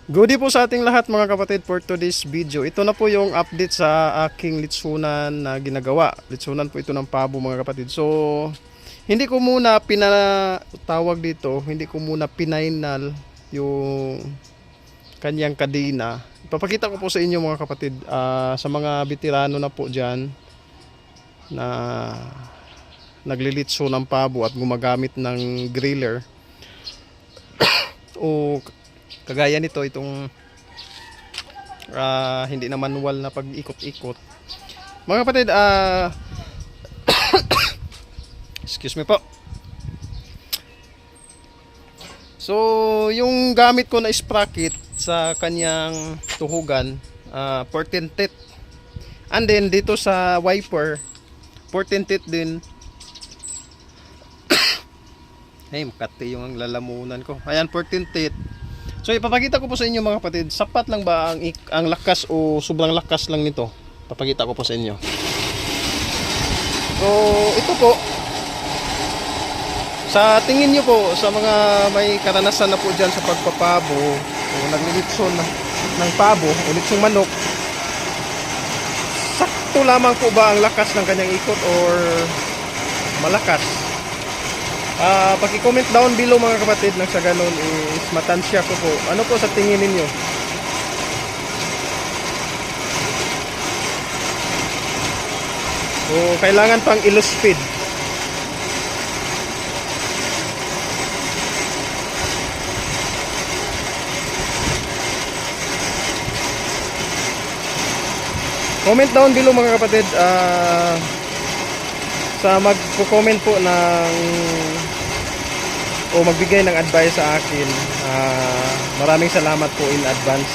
Goodie po sa ating lahat mga kapatid for today's video. Ito na po yung update sa aking litsunan na ginagawa. Litsunan po ito ng pabo mga kapatid. So, hindi ko muna pinatawag dito, hindi ko muna pinainal yung kanyang kadena. Ipapakita ko po sa inyo mga kapatid, sa mga veterano na po dyan na naglilitso ng pabo at gumagamit ng griller o kagaya nito, itong hindi na manual na pag-ikot-ikot. Mga kapatid, excuse me po. So, yung gamit ko na sprocket sa kanyang tuhugan, 14 teeth. And then, dito sa wiper, 14 teeth din. Ay, makati yung lalamunan ko. Ayan, 14 teeth. So ipapakita ko po sa inyo mga kapatid, sapat lang ba ang lakas o sobrang lakas lang nito? Papakita ko po sa inyo. So ito po, sa tingin nyo po, sa mga may karanasan na po dyan sa pagpapabo o naglilitson ng pabo o litsong manok, sakto lamang po ba ang lakas ng kanyang ikot or malakas? Paki-comment down below mga kapatid nang sa ganun is matansya ko po. Ano po sa tingin ninyo? O kailangan pang ilo speed? Comment down below mga kapatid, sa magko-comment po ng o magbigay ng advice sa akin, maraming salamat po in advance.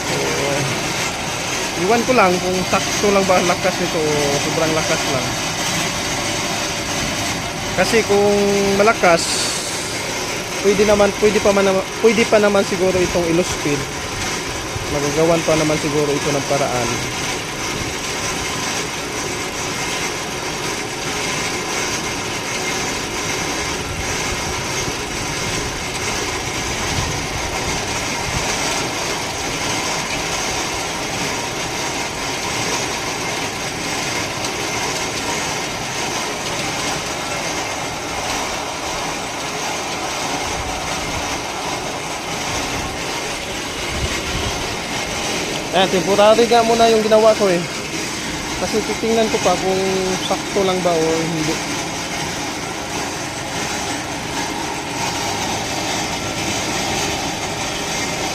So, iwan ko lang kung sakto lang ba ang lakas nito o sobrang lakas lang. Kasi kung malakas, pwede pa naman siguro itong ilo speed. Magagawan pa naman siguro ito ng paraan. Ayan, temporary nga muna yung ginawa ko eh. Kasi titingnan ko pa kung sakto lang ba o hindi.